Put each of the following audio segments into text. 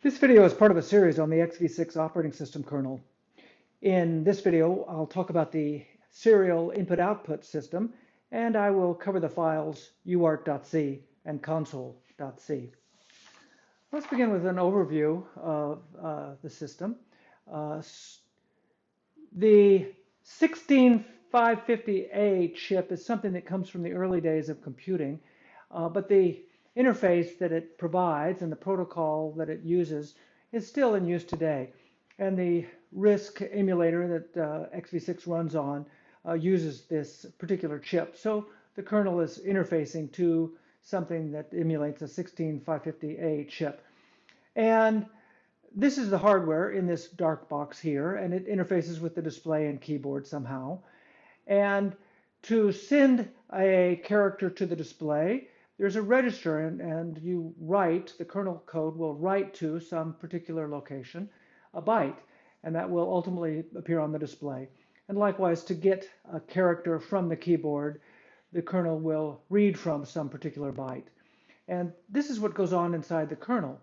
This video is part of a series on the xv6 operating system kernel. In this video, I'll talk about the serial input-output system, and I will cover the files uart.c and console.c. Let's begin with an overview of the system. The 16550A chip is something that comes from the early days of computing, but the interface that it provides and the protocol that it uses is still in use today. And the Risc emulator that xv6 runs on uses this particular chip. So the kernel is interfacing to something that emulates a 16550A chip. And this is the hardware in this dark box here, and it interfaces with the display and keyboard somehow. And to send a character to the display, there's a register, and you write, the kernel code will write to some particular location a byte, and that will ultimately appear on the display. And likewise, to get a character from the keyboard, the kernel will read from some particular byte. And this is what goes on inside the kernel.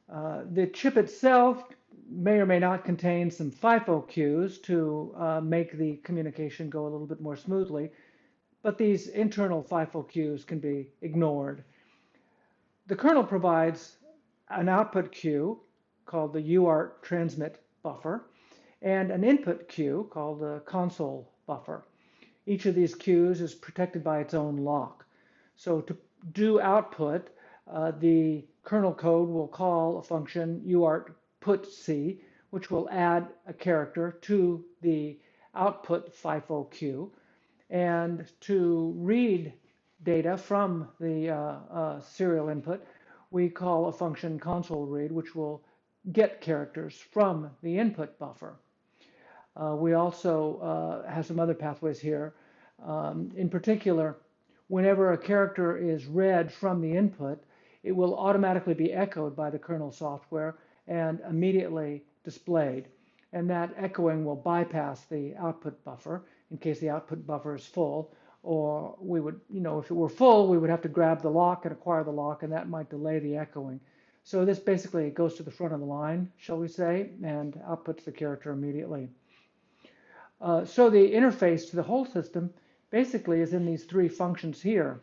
The chip itself may or may not contain some FIFO queues to make the communication go a little bit more smoothly, but these internal FIFO queues can be ignored. The kernel provides an output queue called the UART transmit buffer and an input queue called the console buffer. Each of these queues is protected by its own lock. So to do output, the kernel code will call a function uart.c, which will add a character to the output FIFO queue. And to read data from the serial input, we call a function console read, which will get characters from the input buffer. We also have some other pathways here. In particular, whenever a character is read from the input, it will automatically be echoed by the kernel software and immediately displayed. And that echoing will bypass the output buffer in case the output buffer is full, or we would, if it were full, we would have to grab the lock and acquire the lock, and that might delay the echoing. So this basically goes to the front of the line, shall we say, and outputs the character immediately. So the interface to the whole system basically is in these three functions here.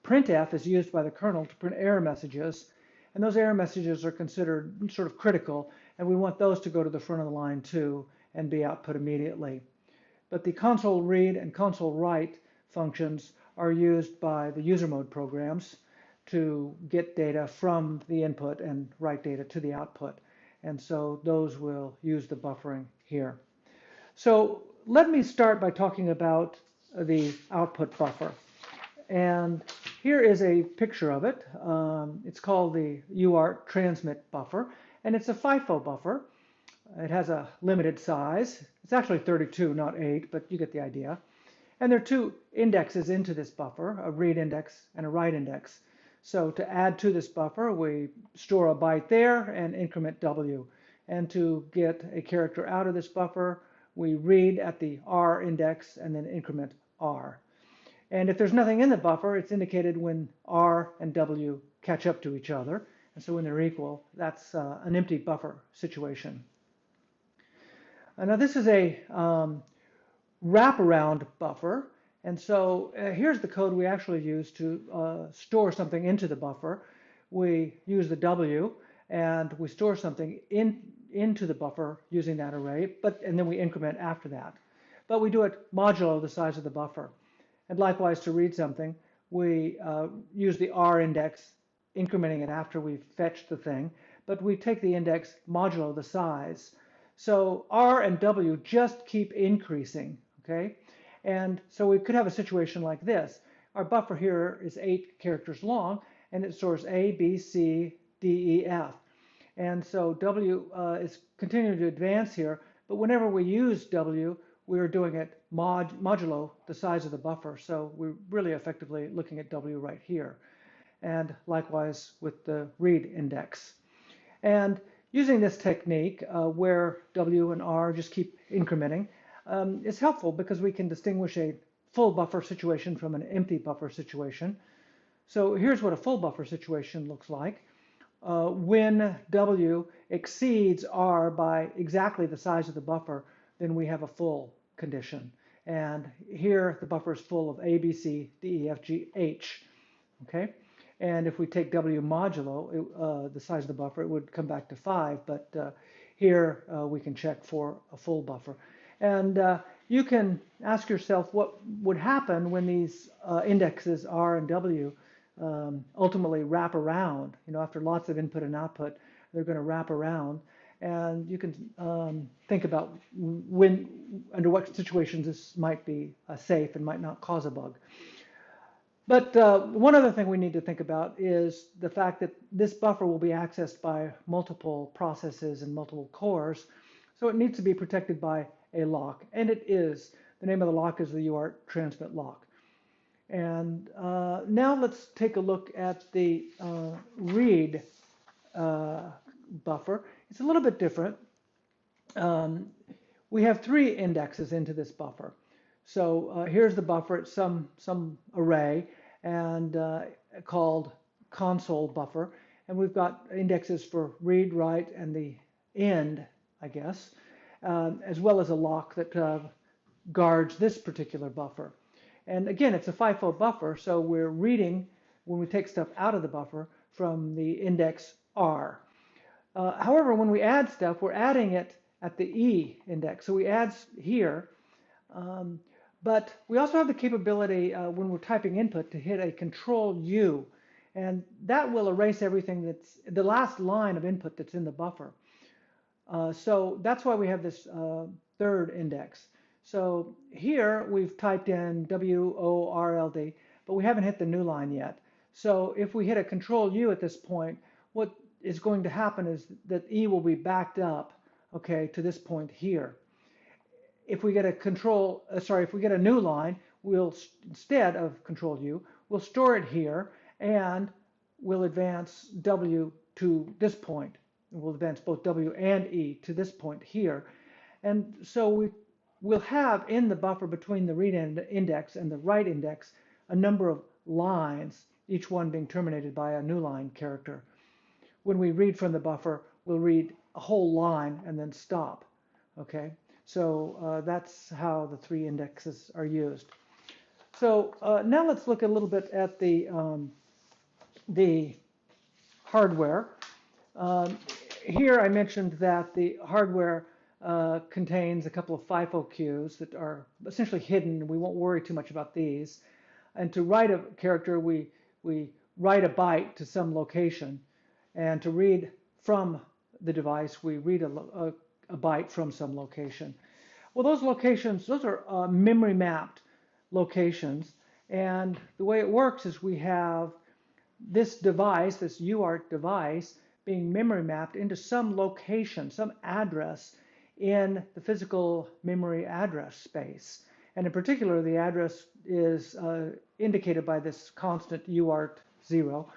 Printf is used by the kernel to print error messages, and those error messages are considered sort of critical, and we want those to go to the front of the line too and be output immediately. But the console read and console write functions are used by the user mode programs to get data from the input and write data to the output. And so those will use the buffering here. So let me start by talking about the output buffer. And here is a picture of it. It's called the UART transmit buffer, and it's a FIFO buffer. It has a limited size. It's actually 32, not 8, but you get the idea. And there are two indexes into this buffer, a read index and a write index. So to add to this buffer, we store a byte there and increment W. And to get a character out of this buffer, we read at the R index and then increment R. And if there's nothing in the buffer, it's indicated when R and W catch up to each other. And so when they're equal, that's an empty buffer situation. Now this is a wraparound buffer. And so here's the code we actually use to store something into the buffer. We use the W, and we store something into the buffer using that array, and then we increment after that. But we do it modulo the size of the buffer. And likewise, to read something, we use the R index, incrementing it after we've fetched the thing, but we take the index modulo the size. So R and W just keep increasing, okay? And so we could have a situation like this. Our buffer here is 8 characters long, and it stores A, B, C, D, E, F. And so W is continuing to advance here, but whenever we use W, we are doing it modulo the size of the buffer, so we're really effectively looking at W right here. And likewise with the read index. And using this technique where W and R just keep incrementing is helpful because we can distinguish a full buffer situation from an empty buffer situation. So here's what a full buffer situation looks like. when W exceeds R by exactly the size of the buffer, then we have a full condition. And here the buffer is full of A, B, C, D, E, F, G, H. Okay? And if we take W modulo, the size of the buffer, it would come back to 5. But here we can check for a full buffer. And you can ask yourself what would happen when these indexes R and W ultimately wrap around. After lots of input and output, they're going to wrap around. And you can think about under what situations this might be safe and might not cause a bug. But one other thing we need to think about is the fact that this buffer will be accessed by multiple processes and multiple cores. So it needs to be protected by a lock, and it is. The name of the lock is the UART transmit lock. And now let's take a look at the read buffer. It's a little bit different. We have 3 indexes into this buffer. So here's the buffer. It's some array and called console buffer. And we've got indexes for read, write, and the end, I guess, as well as a lock that guards this particular buffer. And again, it's a FIFO buffer, so we're reading, when we take stuff out of the buffer, from the index R. However, when we add stuff, we're adding it at the E index. So we add here, but we also have the capability when we're typing input to hit a Control U, and that will erase everything that's the last line of input that's in the buffer. So that's why we have this 3rd index. So here we've typed in WORLD, but we haven't hit the new line yet. So if we hit a Control U at this point, what is going to happen is that E will be backed up, okay, to this point here. If we get a new line, we'll, instead of Control U, we'll store it here and we'll advance W to this point. We'll advance both W and E to this point here. And so we'll have in the buffer between the read index and the write index a number of lines, each one being terminated by a new line character. When we read from the buffer, we'll read a whole line and then stop. Okay, so that's how the 3 indexes are used. So now let's look a little bit at the hardware. Here I mentioned that the hardware contains a couple of FIFO queues that are essentially hidden. We won't worry too much about these. And to write a character, we write a byte to some location. And to read from the device, we read a byte from some location. Well, those locations, those are memory mapped locations. And the way it works is we have this device, this UART device, being memory mapped into some location, some address in the physical memory address space. And in particular, the address is indicated by this constant uart0,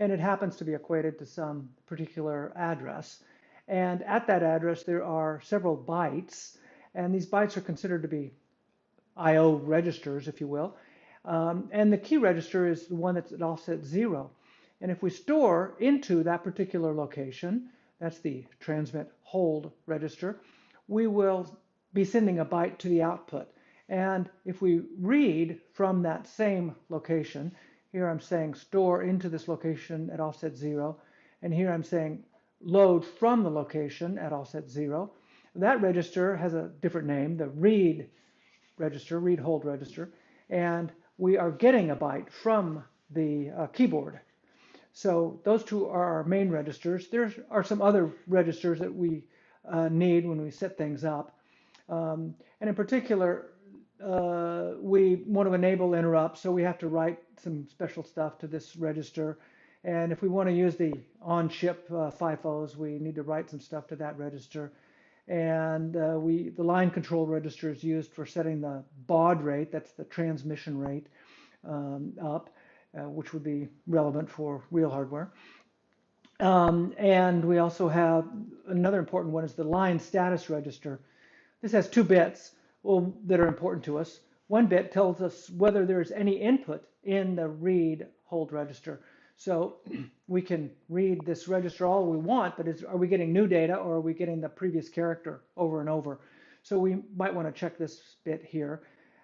and it happens to be equated to some particular address. And at that address, there are several bytes, and these bytes are considered to be I/O registers, if you will. And the key register is the one that's at offset 0. And if we store into that particular location, that's the transmit hold register, we will be sending a byte to the output. And if we read from that same location, here I'm saying store into this location at offset 0, and here I'm saying load from the location at offset 0. That register has a different name, the read register, read hold register, and we are getting a byte from the keyboard. So those 2 are our main registers. There are some other registers that we need when we set things up. And in particular, we want to enable interrupts, so we have to write some special stuff to this register. And if we want to use the on-chip FIFOs, we need to write some stuff to that register. And the line control register is used for setting the baud rate, that's the transmission rate, up, which would be relevant for real hardware. And we also have another important one is the line status register. This has 2 bits that are important to us. One bit tells us whether there's any input in the read hold register. So we can read this register all we want, but are we getting new data or are we getting the previous character over and over? So we might want to check this bit here.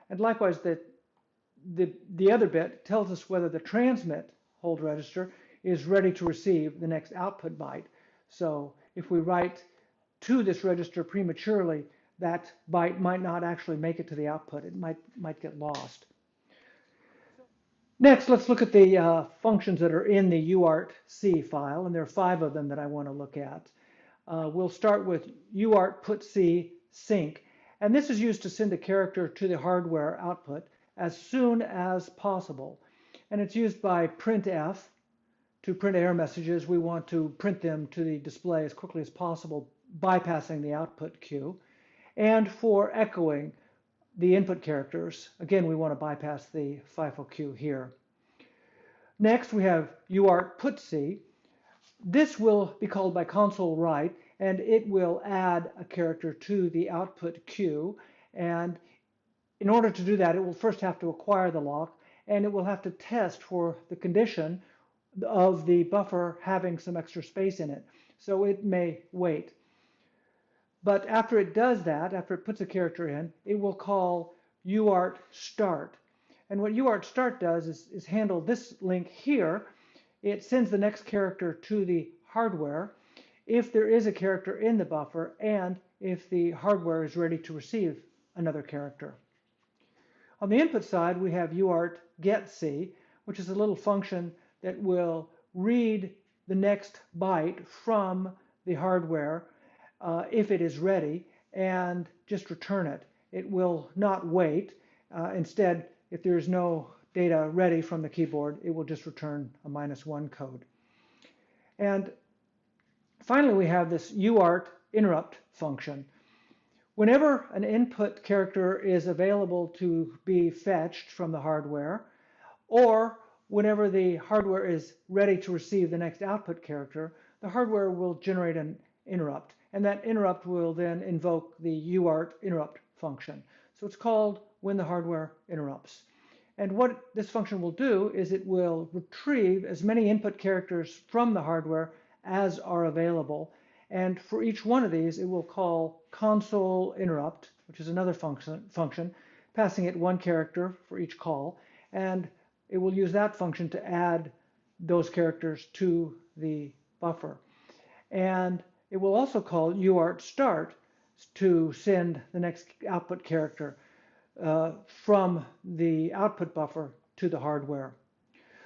And likewise, the other bit tells us whether the transmit hold register is ready to receive the next output byte. So if we write to this register prematurely, that byte might not actually make it to the output. It might get lost. Next, let's look at the functions that are in the uart.c file, and there are 5 of them that I want to look at. We'll start with uart.c sync, and this is used to send a character to the hardware output as soon as possible. And it's used by printf to print error messages. We want to print them to the display as quickly as possible, bypassing the output queue, and for echoing the input characters. Again, we want to bypass the FIFO queue here. Next, we have uart.c. This will be called by console write, and it will add a character to the output queue. And in order to do that, it will first have to acquire the lock, and it will have to test for the condition of the buffer having some extra space in it. So it may wait. But after it does that, after it puts a character in, it will call uart start. And what uart start does is handle this link here. It sends the next character to the hardware if there is a character in the buffer and if the hardware is ready to receive another character. On the input side, we have uart getc, which is a little function that will read the next byte from the hardware if it is ready, and just return it. It will not wait. Instead, if there is no data ready from the keyboard, it will just return a -1 code. And finally, we have this uart interrupt function. Whenever an input character is available to be fetched from the hardware, or whenever the hardware is ready to receive the next output character, the hardware will generate an interrupt. And that interrupt will then invoke the uart interrupt function. So it's called when the hardware interrupts. And what this function will do is it will retrieve as many input characters from the hardware as are available. And for each one of these, it will call console interrupt, which is another function, passing it 1 character for each call. And it will use that function to add those characters to the buffer. And it will also call uart start to send the next output character from the output buffer to the hardware.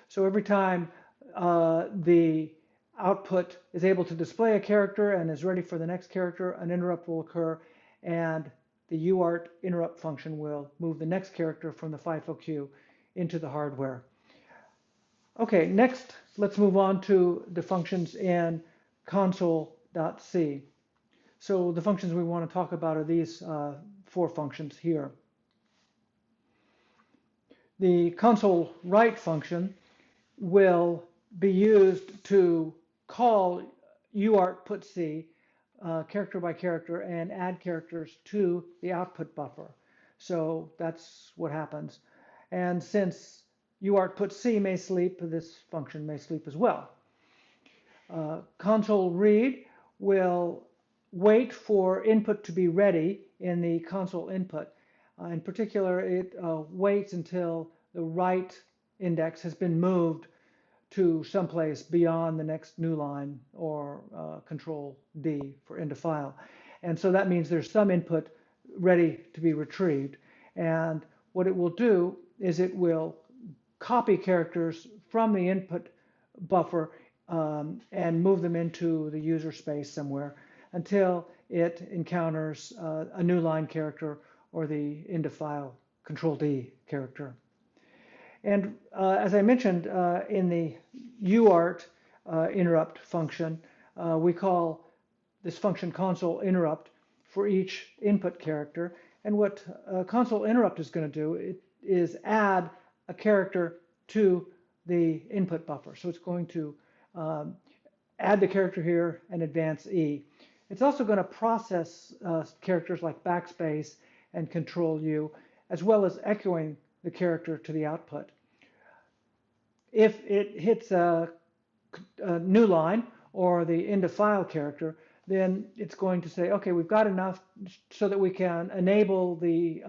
So every time the output is able to display a character and is ready for the next character, an interrupt will occur, and the uart interrupt function will move the next character from the FIFO queue into the hardware. Okay, next let's move on to the functions in console.c. So the functions we want to talk about are these 4 functions here. The console write function will be used to call uart.c character by character and add characters to the output buffer. So that's what happens. And since uart.c may sleep, this function may sleep as well. Console read will wait for input to be ready in the console input. In particular, it waits until the write index has been moved to someplace beyond the next new line, or Control D for end of file. And so that means there's some input ready to be retrieved. And what it will do is it will copy characters from the input buffer and move them into the user space somewhere until it encounters a new line character or the end of file Control D character. And as I mentioned in the uart interrupt function, we call this function console interrupt for each input character. And what console interrupt is going to do is add a character to the input buffer. So it's going to add the character here and advance E. It's also going to process characters like backspace and Control U, as well as echoing the character to the output. If it hits a new line or the end of file character, then it's going to say, okay, we've got enough so that we can enable the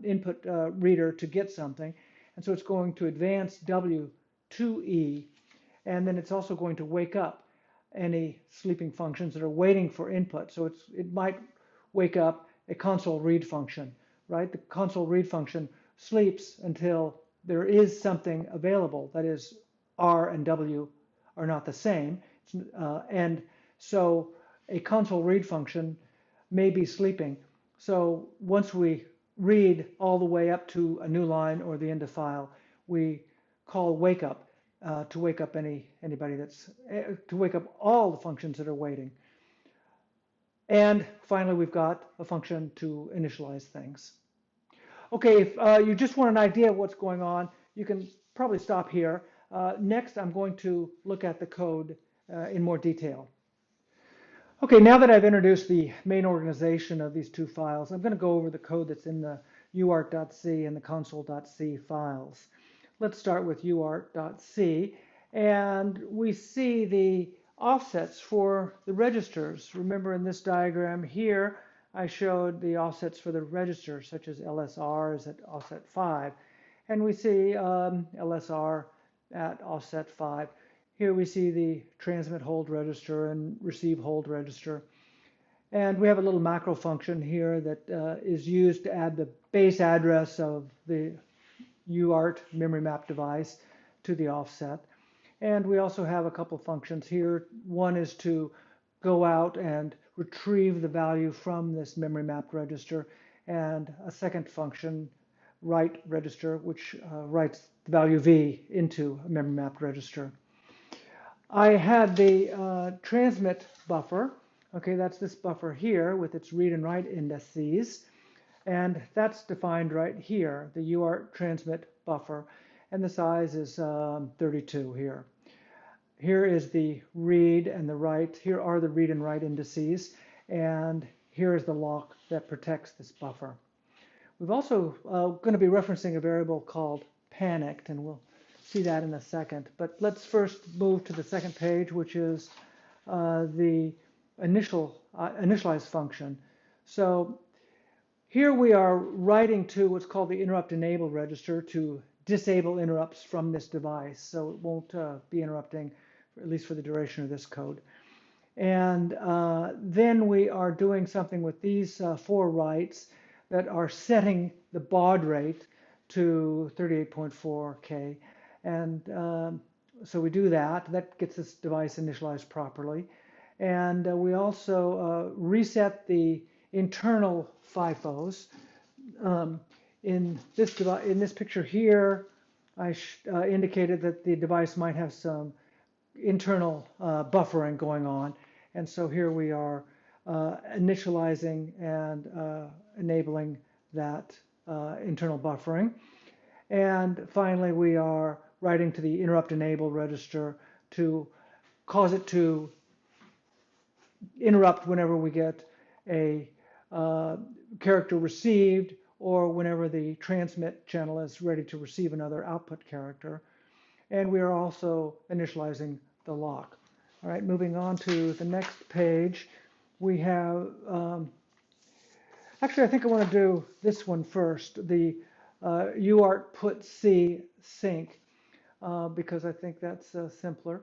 input reader to get something. And so it's going to advance W to E, and then it's also going to wake up any sleeping functions that are waiting for input. So it might wake up a console read function, right? The console read function sleeps until there is something available, that is, R and W are not the same. And so a console read function may be sleeping. So once we read all the way up to a new line or the end of file, we call wake up to wake up anybody to wake up all the functions that are waiting. And finally, we've got a function to initialize things. Okay, if you just want an idea of what's going on, you can probably stop here. Next, I'm going to look at the code in more detail. Okay, now that I've introduced the main organization of these two files, I'm going to go over the code that's in the uart.c and the console.c files. Let's start with uart.c, and we see the offsets for the registers. Remember, in this diagram here, I showed the offsets for the registers, such as LSR is at offset 5, and we see LSR at offset 5. Here we see the transmit hold register and receive hold register. And we have a little macro function here that is used to add the base address of the UART memory map device to the offset. And we also have a couple functions here. One is to go out and retrieve the value from this memory mapped register, and a second function, write register, which writes the value V into a memory mapped register. I had the transmit buffer. Okay, that's this buffer here with its read and write indices, and that's defined right here, the UART transmit buffer, and the size is 32 here. Here is the read and the write. Here are the read and write indices, and here is the lock that protects this buffer. We've also going to be referencing a variable called panicked, and we'll see that in a second. But let's first move to the second page, which is the initialize function. So here we are writing to what's called the interrupt enable register to disable interrupts from this device, so it won't be interrupting, at least for the duration of this code. And then we are doing something with these 4 writes that are setting the baud rate to 38.4K. And so we do that. That gets this device initialized properly. And we also reset the internal FIFOs. In this picture here, I indicated that the device might have some internal buffering going on. And so here we are initializing and enabling that internal buffering. And finally, we are writing to the interrupt enable register to cause it to interrupt whenever we get a character received, or whenever the transmit channel is ready to receive another output character. And we are also initializing the lock. All right, moving on to the next page, we have, actually I think I want to do this one first, the uart.c sync, because I think that's simpler.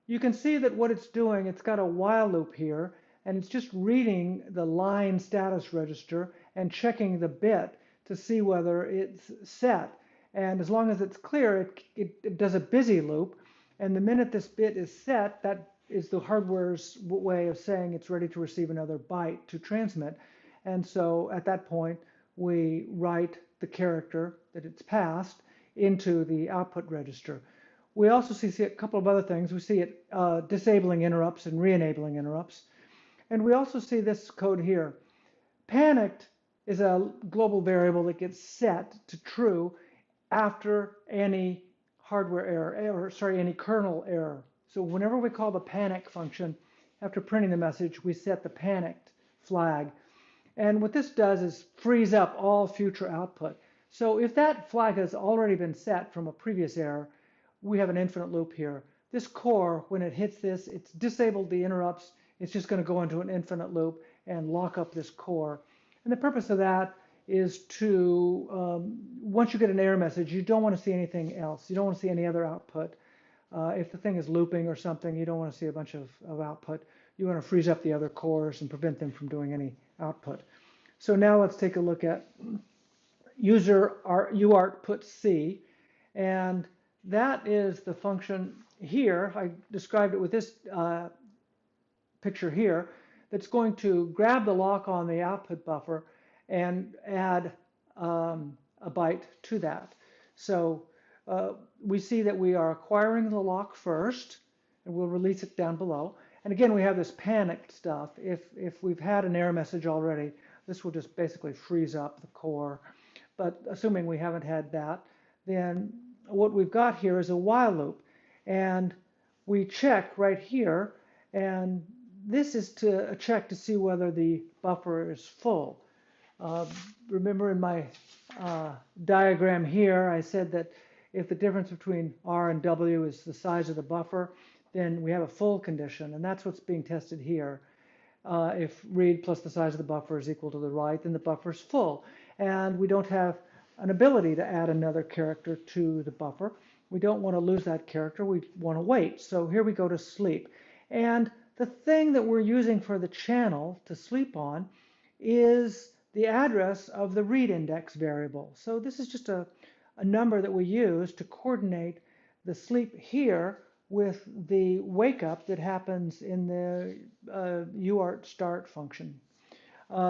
You can see that what it's doing, it's got a while loop here, and it's just reading the line status register and checking the bit to see whether it's set. And as long as it's clear, it does a busy loop. And the minute this bit is set, that is the hardware's way of saying it's ready to receive another byte to transmit. And so at that point, we write the character that it's passed into the output register. We also see a couple of other things. We see it disabling interrupts and re-enabling interrupts. And we also see this code here. Panicked is a global variable that gets set to true after any hardware error, any kernel error. So whenever we call the panic function, after printing the message, we set the panicked flag. And what this does is frees up all future output. So if that flag has already been set from a previous error, we have an infinite loop here. this core, when it hits this, it's disabled the interrupts. It's just going to go into an infinite loop and lock up this core. And the purpose of that is to, once you get an error message, you don't want to see anything else. You don't want to see any other output. If the thing is looping or something, you don't want to see a bunch of output. You want to freeze up the other cores and prevent them from doing any output. So now let's take a look at uart.c, and that is the function here. I described it with this picture here, that's going to grab the lock on the output buffer and add a byte to that. So we see that we are acquiring the lock first, and we'll release it down below. And again, we have this panicked stuff. If we've had an error message already, this will just basically freeze up the core. But assuming we haven't had that, then what we've got here is a while loop. And we check right here, and this is a check to see whether the buffer is full. Remember in my diagram here, I said that if the difference between R and W is the size of the buffer, then we have a full condition, and that's what's being tested here. If read plus the size of the buffer is equal to the write, then the buffer is full. And we don't have an ability to add another character to the buffer. We don't want to lose that character. We want to wait. So here we go to sleep. And the thing that we're using for the channel to sleep on is the address of the read index variable. So this is just a number that we use to coordinate the sleep here with the wake up that happens in the uart start function.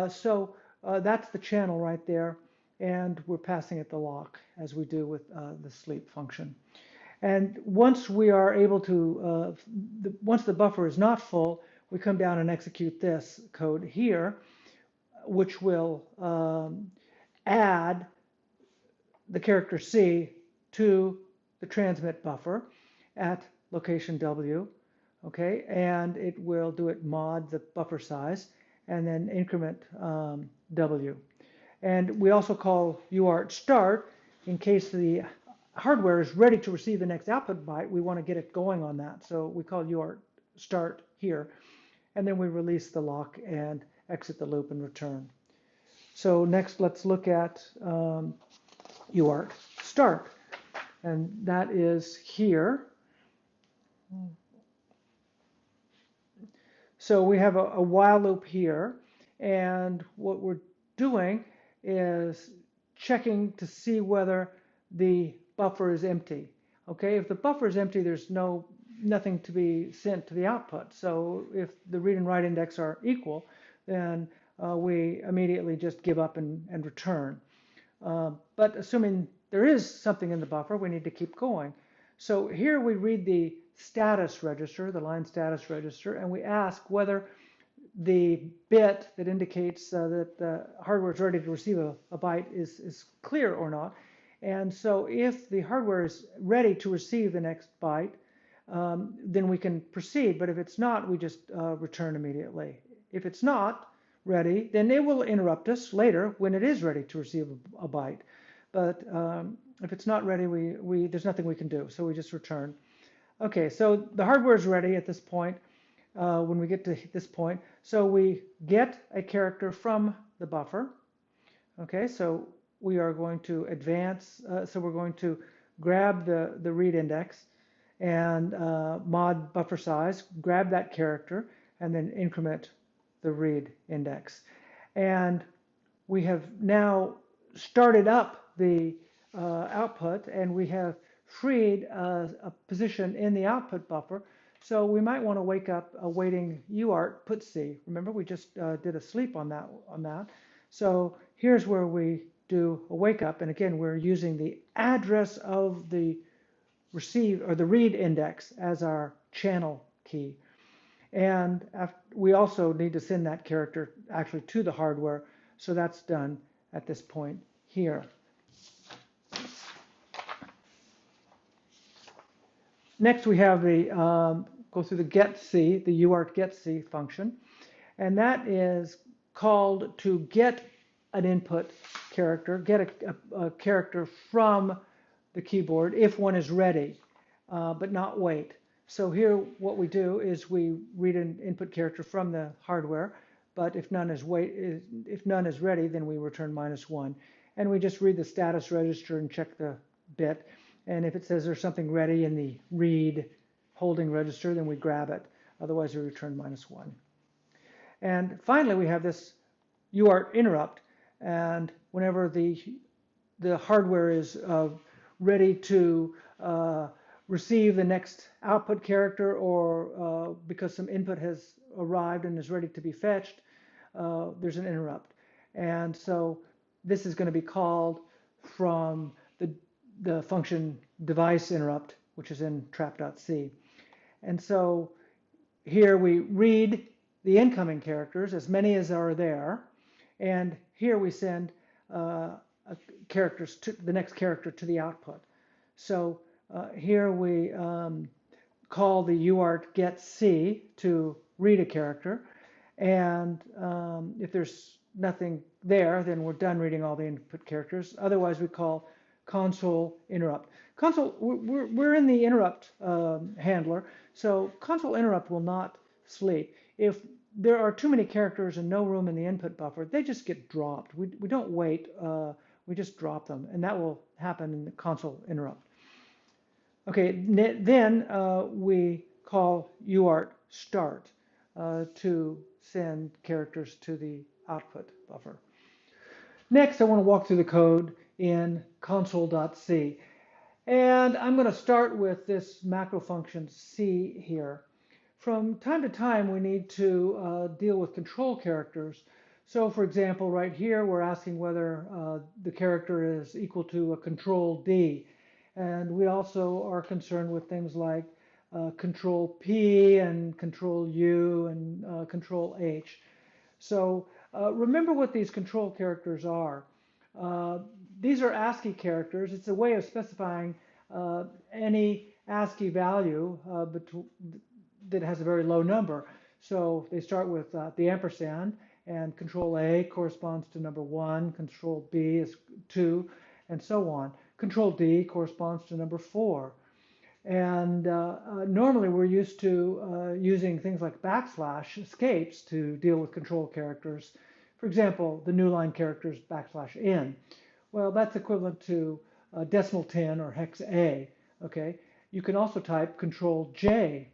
So that's the channel right there, and we're passing it the lock as we do with the sleep function. And once we are able to, once the buffer is not full, we come down and execute this code here, which will add the character C to the transmit buffer at location W, okay, and it will do it mod the buffer size and then increment W. And we also call uart start in case the hardware is ready to receive the next output byte. We want to get it going on that, so we call uart start here, and then we release the lock and exit the loop and return. So next, let's look at uart start, and that is here. So we have a while loop here, and what we're doing is checking to see whether the buffer is empty. Okay, if the buffer is empty, there's nothing to be sent to the output. So if the read and write index are equal, then we immediately just give up and return. But assuming there is something in the buffer, we need to keep going. So here we read the status register, the line status register, and we ask whether the bit that indicates that the hardware is ready to receive a byte is clear or not. And so if the hardware is ready to receive the next byte, then we can proceed. But if it's not, we just return immediately. If it's not ready, then it will interrupt us later when it is ready to receive a byte. But if it's not ready, there's nothing we can do, so we just return. Okay, so the hardware is ready at this point, when we get to this point. So we get a character from the buffer. Okay, so we are going to advance, so we're going to grab the read index and mod buffer size, grab that character, and then increment the read index. And we have now started up the output, and we have freed a position in the output buffer. So we might want to wake up awaiting uart.c. Remember, we just did a sleep on that. So here's where we do a wake up, and again, we're using the address of the receive or the read index as our channel key. And we also need to send that character actually to the hardware, so that's done at this point here. Next, we have the go through the getc, the uart.getc function, and that is called to get an input character, get a character from the keyboard if one is ready, but not wait. So here what we do is we read an input character from the hardware, but if none is ready, then we return -1. And we just read the status register and check the bit. And if it says there's something ready in the read holding register, then we grab it. Otherwise, we return -1. And finally, we have this UART interrupt. And whenever the hardware is ready to receive the next output character, or because some input has arrived and is ready to be fetched, there's an interrupt. And so this is going to be called from the function device interrupt, which is in trap.c. And so here we read the incoming characters, as many as are there, and here we send characters to the next character to the output. So here we call the uart getc to read a character, and if there's nothing there, then we're done reading all the input characters. Otherwise, we call console interrupt. We're in the interrupt handler, so console interrupt will not sleep. If there are too many characters and no room in the input buffer, they just get dropped. We don't wait, we just drop them, and that will happen in the console interrupt. Okay, then we call uart start to send characters to the output buffer. Next, I want to walk through the code in console.c. And I'm going to start with this macro function c here. From time to time, we need to deal with control characters. So for example, right here, we're asking whether the character is equal to a control D. And we also are concerned with things like control P and control U and control H. So remember what these control characters are. These are ASCII characters. It's a way of specifying any ASCII value that has a very low number. So they start with the ampersand, and control A corresponds to number 1, control B is 2, and so on. Control D corresponds to number 4. And normally we're used to using things like backslash escapes to deal with control characters. For example, the new line characters \n. Well, that's equivalent to decimal 10 or hex A. Okay, you can also type control J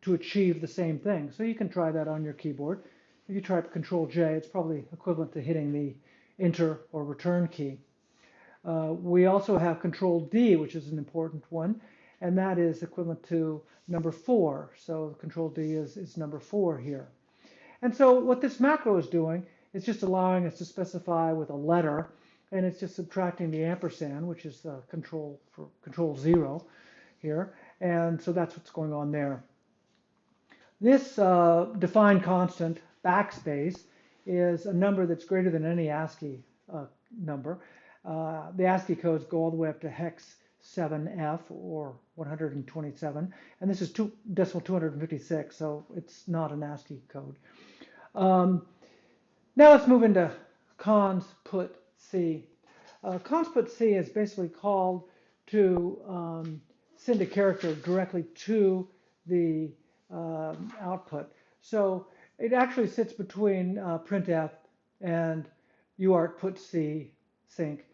to achieve the same thing. So you can try that on your keyboard. If you type control J, it's probably equivalent to hitting the enter or return key. We also have control D, which is an important one, and that is equivalent to number 4. So control D is number 4 here. And so what this macro is doing is just allowing us to specify with a letter, and it's just subtracting the ampersand, which is the control for control 0 here. And so that's what's going on there. This defined constant backspace is a number that's greater than any ASCII number. The ASCII codes go all the way up to hex 7F or 127, and this is decimal 256, so it's not an ASCII code. Now let's move into cons.put.c. Cons.put.c is basically called to send a character directly to the output. So it actually sits between printf and uart.c sync.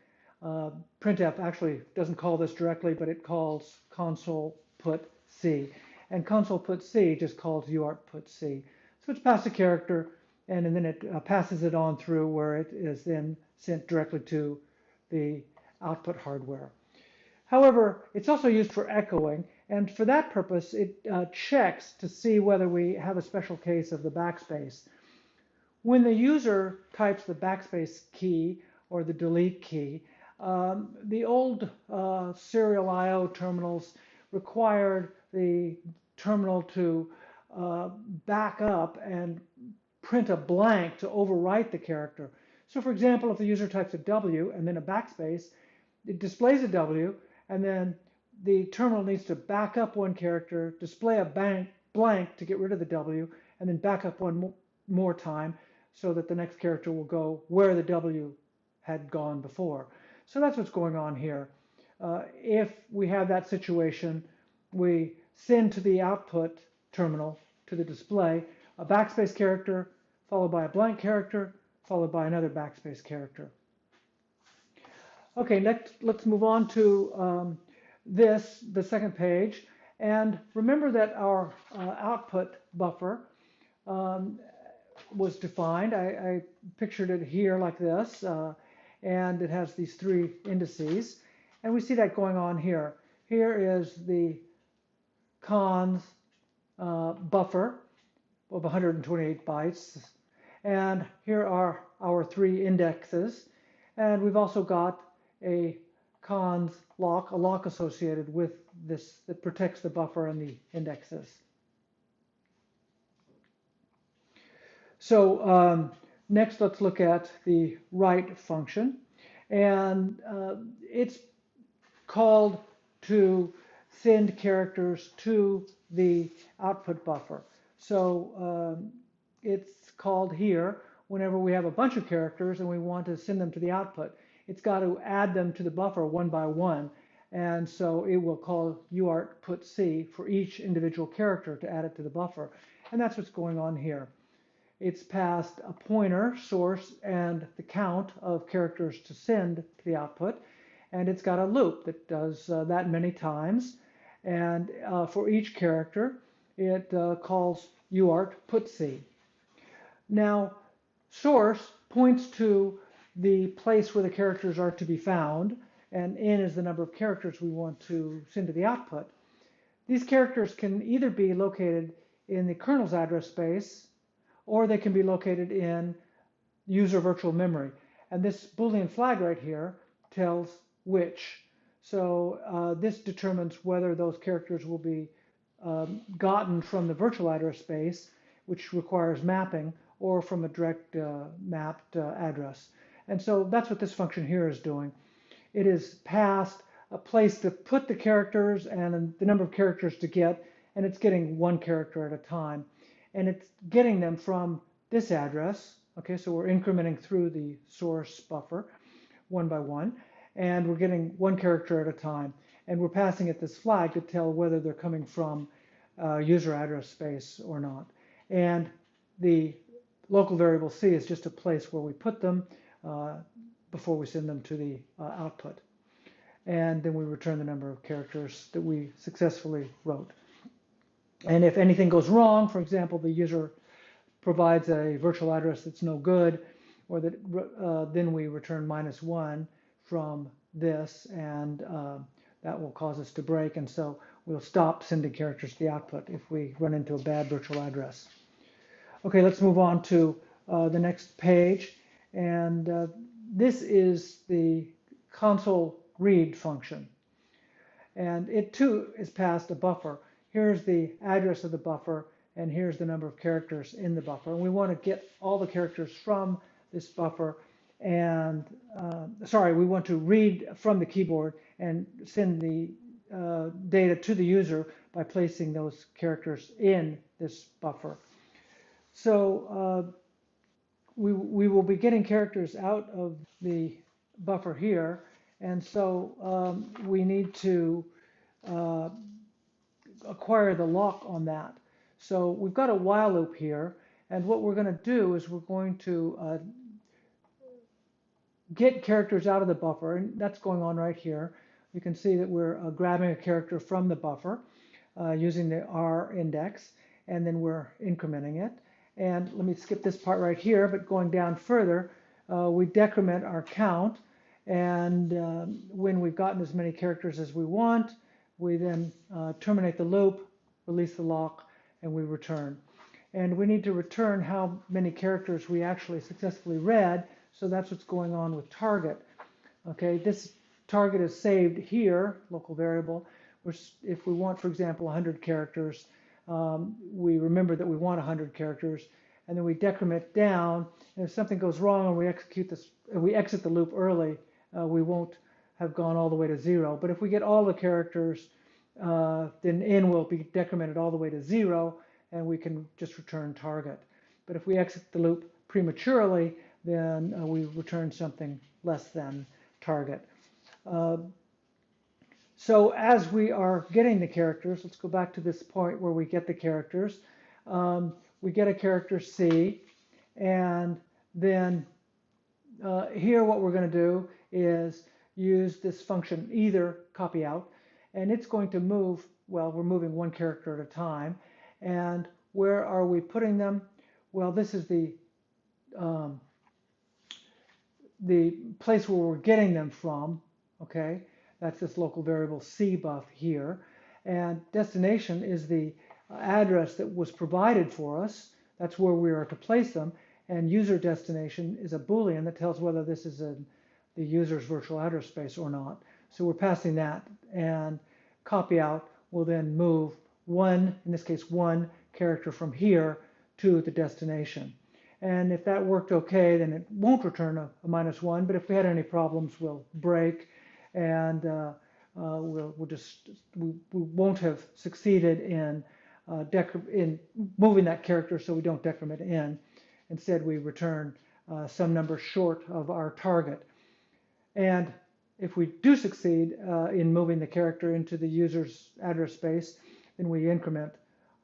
Printf actually doesn't call this directly, but it calls console.put.c. And console.put.c just calls uart.c. So it's passed a character, and then it passes it on through where it is then sent directly to the output hardware. However, it's also used for echoing, and for that purpose, it checks to see whether we have a special case of the backspace. When the user types the backspace key or the delete key, the old serial I/O terminals required the terminal to back up and print a blank to overwrite the character. So for example, if the user types a W and then a backspace, it displays a W, and then the terminal needs to back up one character, display a blank to get rid of the W, and then back up one more time so that the next character will go where the W had gone before. So that's what's going on here. If we have that situation, we send to the output terminal, to the display, a backspace character, followed by a blank character, followed by another backspace character. Okay, let's move on to the second page. And remember that our output buffer was defined. I pictured it here like this, and it has these three indices. And we see that going on here. Here is the cons buffer of 128 bytes. And here are our three indexes. And we've also got a cons lock, a lock associated with this that protects the buffer and the indexes. So next, let's look at the write function. And it's called to send characters to the output buffer. So it's called here whenever we have a bunch of characters and we want to send them to the output. It's got to add them to the buffer one by one. And so it will call uart.c for each individual character to add it to the buffer. And that's what's going on here. It's passed a pointer, source, and the count of characters to send to the output. And it's got a loop that does that many times. And for each character, it calls uart.c. Now, source points to the place where the characters are to be found, and n is the number of characters we want to send to the output. These characters can either be located in the kernel's address space, or they can be located in user virtual memory. And this Boolean flag right here tells which. So this determines whether those characters will be gotten from the virtual address space, which requires mapping, or from a direct mapped address. And so that's what this function here is doing. It is passed a place to put the characters and the number of characters to get, and it's getting one character at a time. And it's getting them from this address. Okay, so we're incrementing through the source buffer one by one, and we're getting one character at a time. And we're passing it this flag to tell whether they're coming from user address space or not. And the local variable c is just a place where we put them before we send them to the output. And then we return the number of characters that we successfully wrote. And if anything goes wrong, for example, the user provides a virtual address that's no good, or that then we return -1 from this, and that will cause us to break. And so we'll stop sending characters to the output if we run into a bad virtual address. Okay, let's move on to the next page. And this is the console read function. And it too is passed a buffer. Here's the address of the buffer, and here's the number of characters in the buffer. And we want to get all the characters from this buffer, and we want to read from the keyboard and send the data to the user by placing those characters in this buffer. So we will be getting characters out of the buffer here, and so we need to acquire the lock on that. So we've got a while loop here, and what we're going to do is we're going to get characters out of the buffer, and that's going on right here. You can see that we're grabbing a character from the buffer using the R index, and then we're incrementing it. And let me skip this part right here, but going down further, we decrement our count, and when we've gotten as many characters as we want, we then terminate the loop, release the lock, and we return. And we need to return how many characters we actually successfully read, so that's what's going on with target. Okay, this target is saved here, local variable. If we want, for example, 100 characters, we remember that we want 100 characters, and then we decrement down. And if something goes wrong and we exit the loop early, we won't have gone all the way to 0. But if we get all the characters, then n will be decremented all the way to 0, and we can just return target. But if we exit the loop prematurely, then we return something less than target. So as we are getting the characters, let's go back to this point where we get the characters. We get a character C, and then here what we're going to do is use this function either copy out, and it's going to move, well, we're moving one character at a time. And where are we putting them? Well, this is the place where we're getting them from, okay? That's this local variable cbuff here. And destination is the address that was provided for us. That's where we are to place them. And user destination is a Boolean that tells whether this is the user's virtual address space or not. So we're passing that, and copy out will then move one, in this case, one character from here to the destination. And if that worked okay, then it won't return a -1. But if we had any problems, we'll break, and we won't have succeeded in moving that character, so we don't decrement in. Instead, we return some number short of our target. And if we do succeed in moving the character into the user's address space, then we increment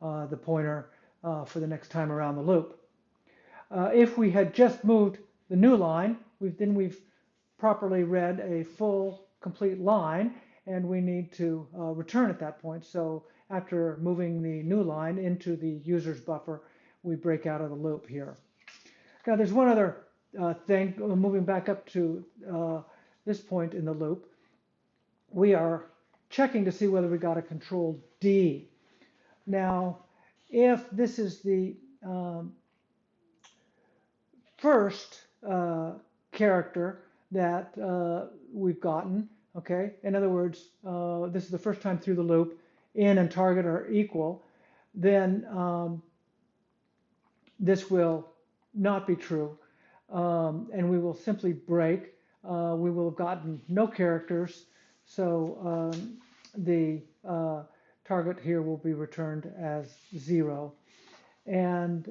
the pointer for the next time around the loop. If we had just moved the new line, then we've properly read a full, complete line, and we need to return at that point. So after moving the new line into the user's buffer, we break out of the loop here. Now there's one other thing, moving back up to this point in the loop. We are checking to see whether we got a control D. Now, if this is the first character that we've gotten, okay, in other words, this is the first time through the loop, in and target are equal, then this will not be true, and we will simply break. We will have gotten no characters, so the target here will be returned as 0. And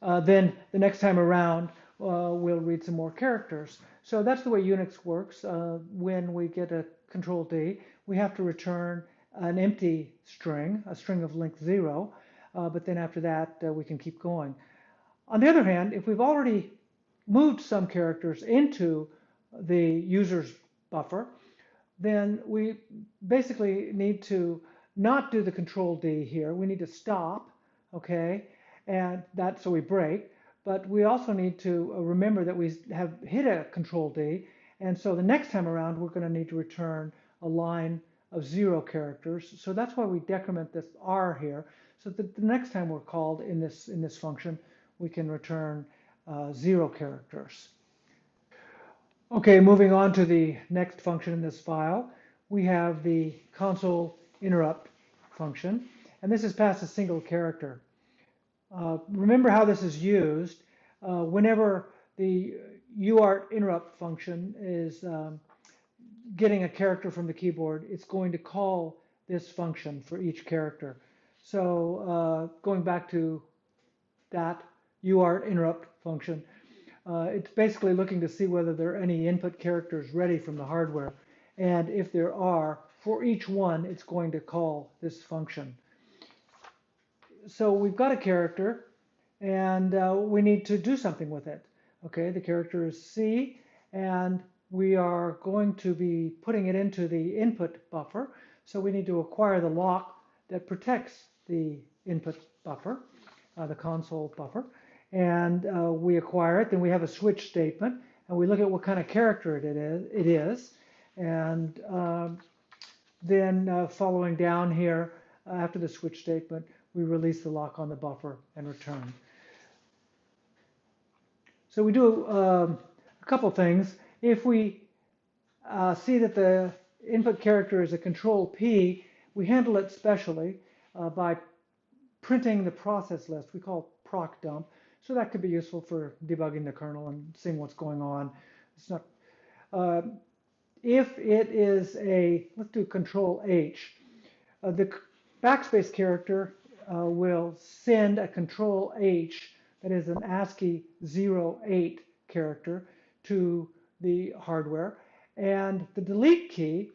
then the next time around, we'll read some more characters. So that's the way Unix works. When we get a control D, we have to return an empty string, a string of length 0, but then after that, we can keep going. On the other hand, if we've already moved some characters into the user's buffer, then we basically need to not do the control D here. We need to stop, okay, and that's so we break. But we also need to remember that we have hit a control D, and so the next time around we're going to need to return a line of 0 characters. So that's why we decrement this R here, so that the next time we're called in this function, we can return 0 characters. Okay, moving on to the next function in this file, we have the console interrupt function, and this is past a single character. Remember how this is used. Whenever the uart interrupt function is getting a character from the keyboard, it's going to call this function for each character. So going back to that uart interrupt function, it's basically looking to see whether there are any input characters ready from the hardware. And if there are, for each one, it's going to call this function. So we've got a character, and we need to do something with it. Okay, the character is C, and we are going to be putting it into the input buffer. So we need to acquire the lock that protects the input buffer, the console buffer. And we acquire it, then we have a switch statement, and we look at what kind of character it is. And then following down here, after the switch statement, we release the lock on the buffer and return. So we do a couple things. If we see that the input character is a control P, we handle it specially by printing the process list. We call it proc dump. So that could be useful for debugging the kernel and seeing what's going on. It's not. If it is a, let's do control H, the backspace character will send a control H, that is an ASCII 08 character, to the hardware. And the delete key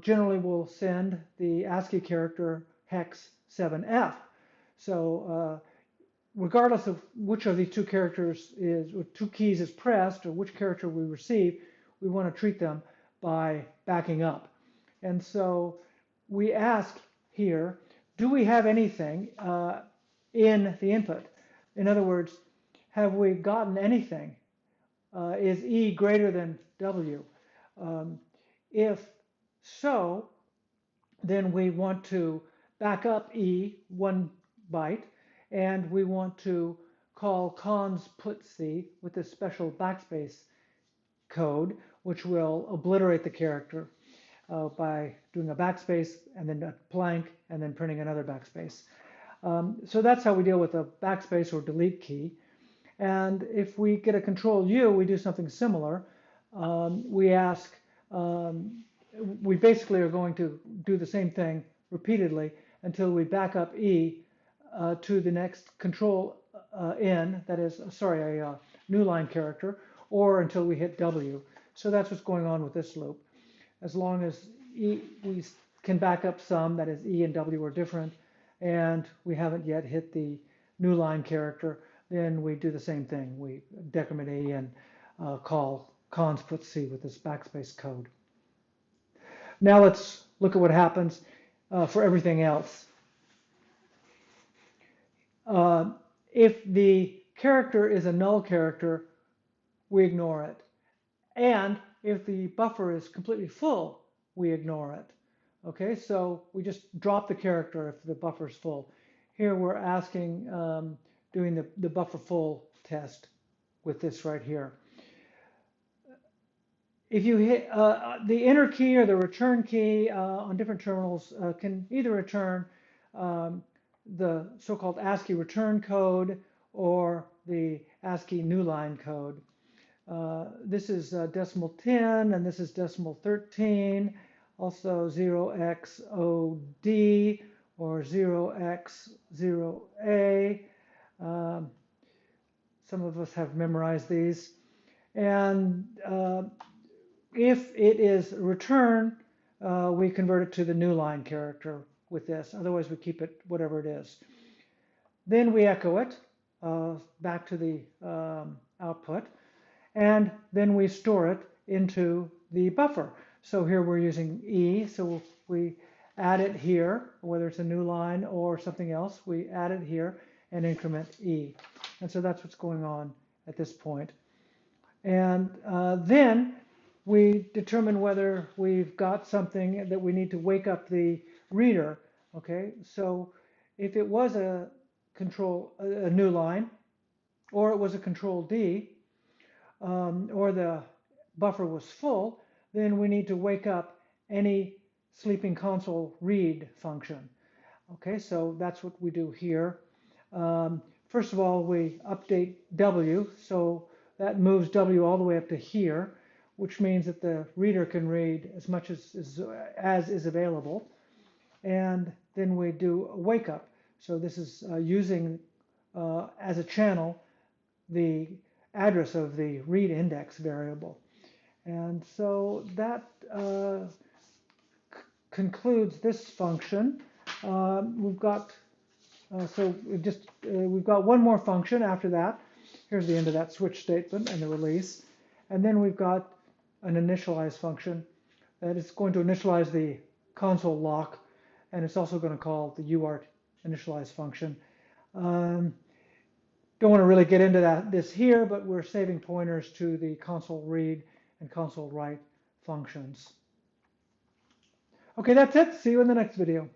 generally will send the ASCII character hex 7F. So regardless of which of these two characters is, or two keys is pressed, or which character we receive, we want to treat them by backing up. And so we ask here, do we have anything in the input? In other words, have we gotten anything? Is E greater than W? If so, then we want to back up E 1 byte, and we want to call console.c with this special backspace code, which will obliterate the character by doing a backspace and then a blank and then printing another backspace. So that's how we deal with a backspace or delete key. And if we get a control U, we do something similar. We ask, we basically are going to do the same thing repeatedly until we back up E to the next control N, that is, sorry, a new line character, or until we hit W. So that's what's going on with this loop. As long as we can back up some, that is E and W are different, and we haven't yet hit the new line character, then we do the same thing. We decrement E and call console.c with this backspace code. Now let's look at what happens for everything else. If the character is a null character, we ignore it. And if the buffer is completely full, we ignore it. Okay, so we just drop the character if the buffer is full. Here we're asking, doing the buffer full test with this right here. If you hit the enter key or the return key on different terminals can either return the so-called ASCII return code or the ASCII new line code. This is decimal 10 and this is decimal 13, also 0xOD or 0x0A. Some of us have memorized these. And if it is return, we convert it to the new line character with this. Otherwise, we keep it whatever it is. Then we echo it back to the output. And then we store it into the buffer. So here we're using E, so we add it here, whether it's a new line or something else, we add it here and increment E. And so that's what's going on at this point. And then we determine whether we've got something that we need to wake up the reader. Okay, so if it was a new line, or it was a control D, or the buffer was full, then we need to wake up any sleeping console read function. Okay, so that's what we do here. First of all, we update W, so that moves W all the way up to here, which means that the reader can read as much as is available. And then we do a wake up. So this is using as a channel the address of the read index variable. And so that concludes this function. We've got we've got one more function after that. Here's the end of that switch statement and the release. And then we've got an initialize function that is going to initialize the console lock, and it's also going to call the uart initialize function. Don't want to really get into this here, but we're saving pointers to the console read and console write functions. Okay, that's it. See you in the next video.